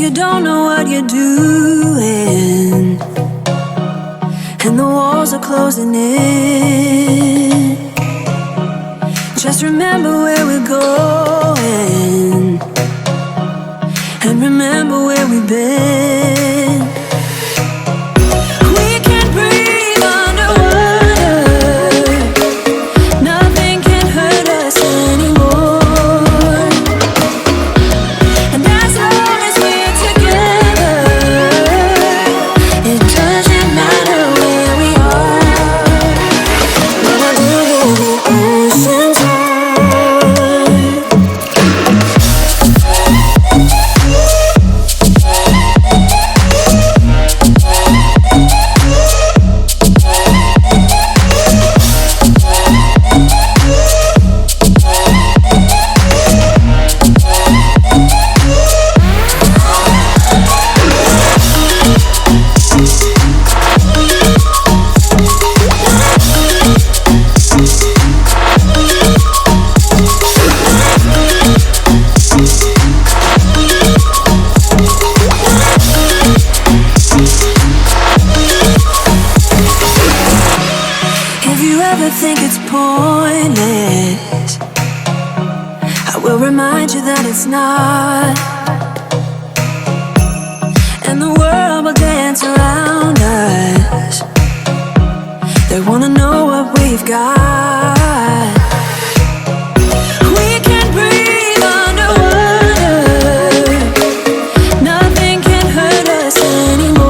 you don't know what you're doing, and the walls are closing in. Just remember where we're going, and remember where we've been. We can breathe underwater, nothing can hurt us anymore. And as long as we're together, it doesn't matter where we are. When I look at the ocean's heart, think it's pointless, I will remind you that it's not. And the world will dance around us, they wanna know what we've got. We can breathe underwater, nothing can hurt us anymore.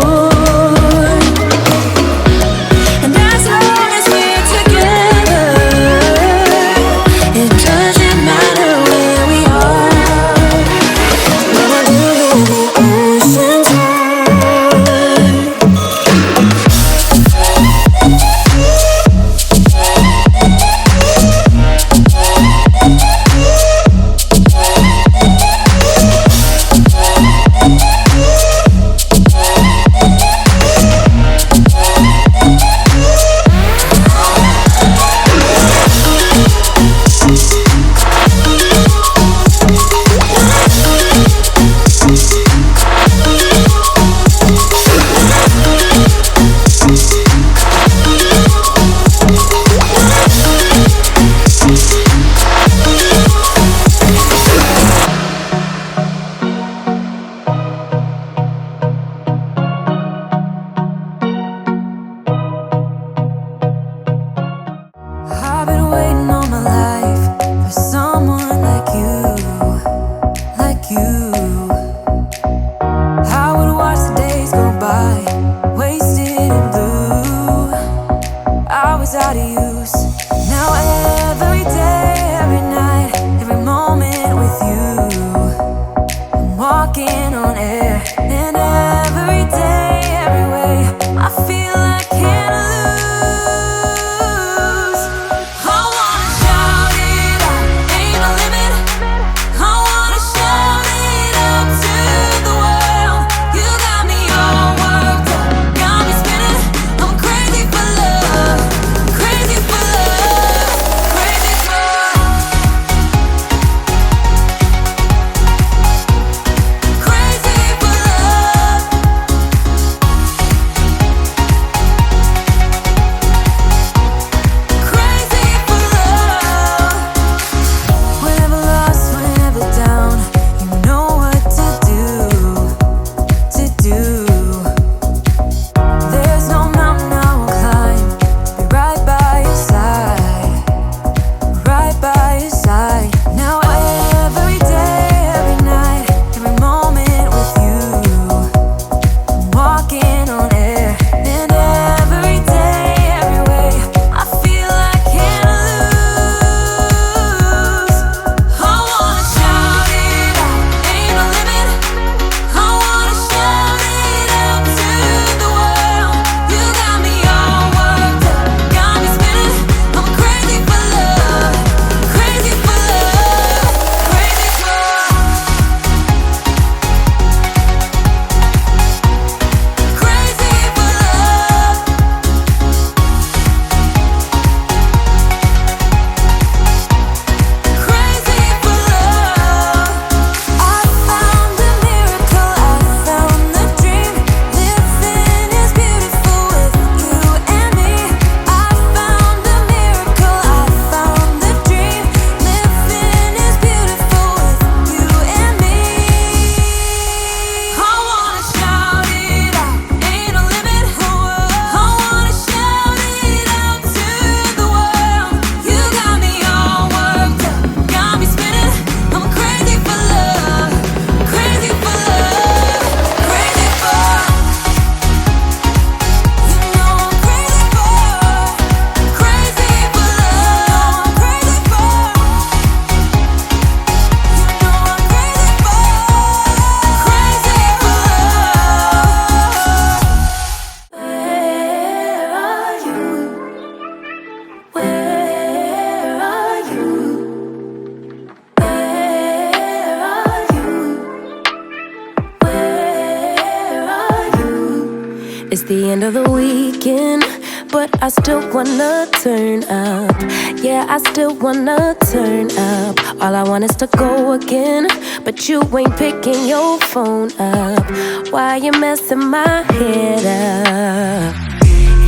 It's the end of the weekend, but I still wanna turn up. Yeah, I still wanna turn up. All I want is to go again, but you ain't picking your phone up. Why you messing my head up?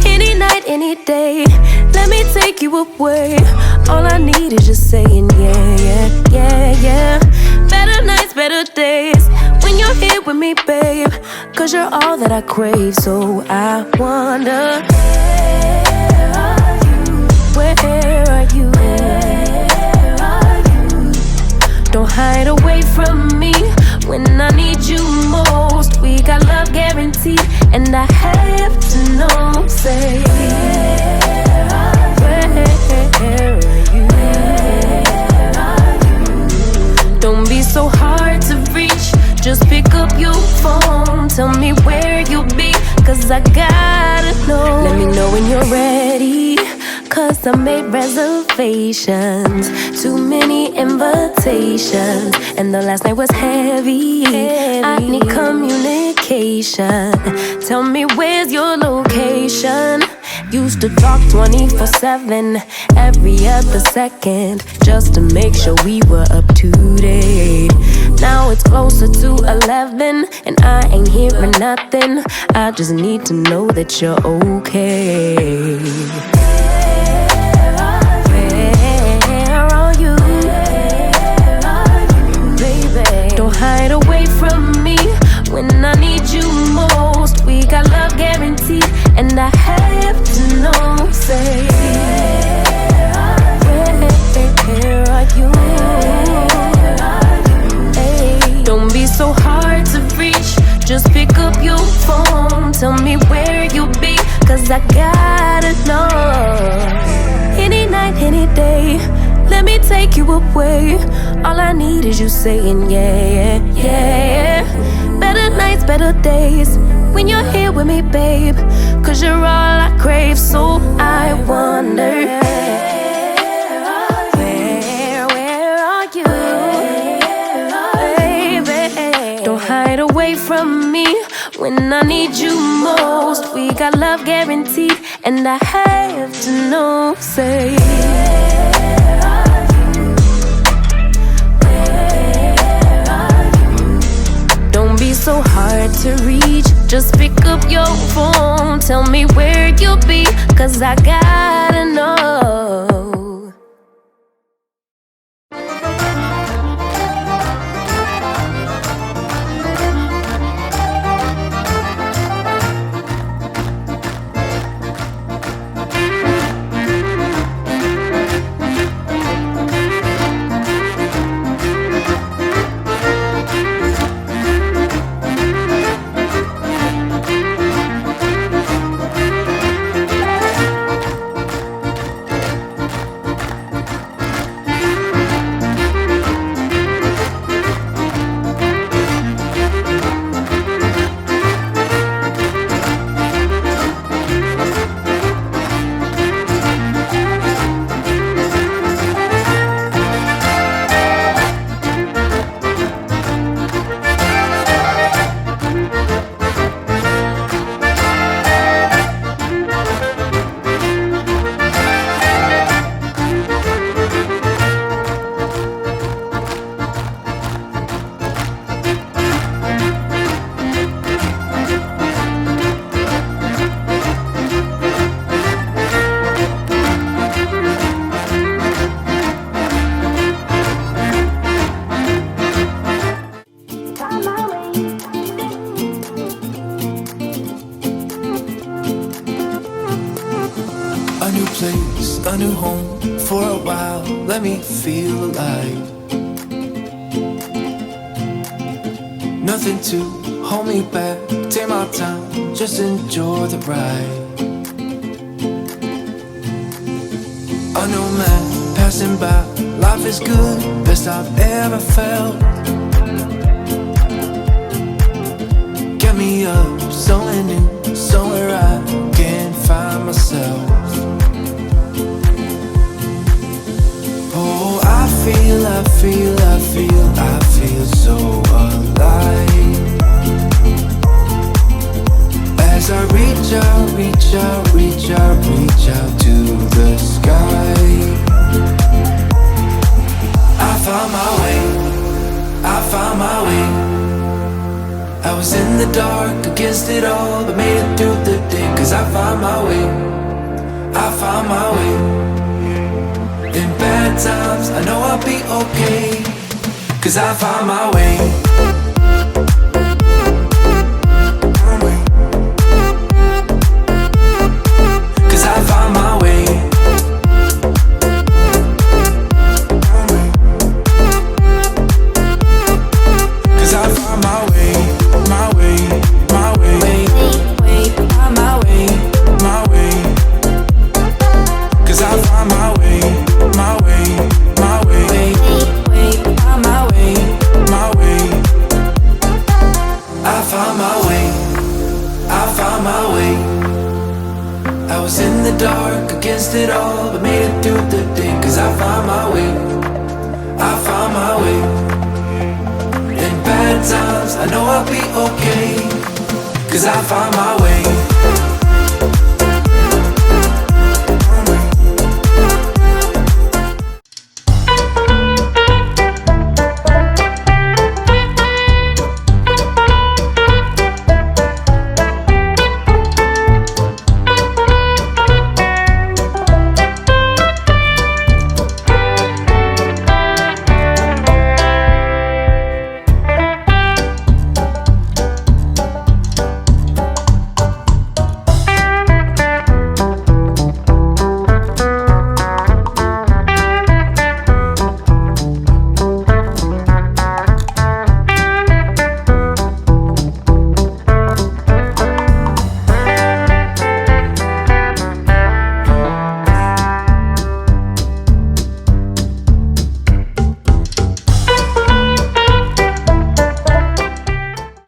Any night, any day, let me take you away. All I need is just saying yeah, yeah, yeah, yeah. Better nights, better days, when you're here with me, babe. Cause you're all that I crave, so I wonder, where are you? Where are you? Where are you? Don't hide away from me when I need you most. We got love guaranteed, and I have to know, say, where are you? Where are you? Don't be so hard to reach, just pick up your phone. Tell me where you'll be, cause I gotta know. Let me know when you're ready, cause I made reservations. Too many invitations, and the last night was heavy. I need communication. Tell me where's your location. Used to talk 24/7, every other second, just to make sure we were up to date. Now it's closer to 11, and I ain't hearing nothing. I just need to know that you're okay. Where are you? Baby, don't hide away from me when I need you most. We got love guaranteed, and I have to know, say, where are you? Hey, don't be so hard to reach, just pick up your phone. Tell me where you'll be, cause I gotta know. Any night, any day, let me take you away. All I need is you saying yeah, yeah, yeah. Better nights, better days, when you're here with me, babe. Cause you're all I crave, so I wonder, where are you? Baby, don't hide away from me when I need you most. We got love guaranteed, and I have to know, say, be so hard to reach, just pick up your phone. Tell me where you'll be, cause I gotta know. A new home for a while, let me feel alive. Nothing to hold me back, take my time, just enjoy the ride. A new man passing by, life is good, best I've ever felt. Get me up, somewhere new, somewhere I can find myself. Oh, I feel so alive as I reach I found my way. I was in the dark against it all, but made it through the day. Cause I found my way. I found my way. In bad times, I know I'll be okay. Cause I found my way. Cause I found my way. Cause I found my way, my way, my way, Find my way. my way. Cause I found my way, my way, my way, Find my way. my way. I found my way, I found my way. I was in the dark against it all, but made it through the day. Cause I found my way, I found my way. In bad times, I know I'll be okay. Cause I found my way.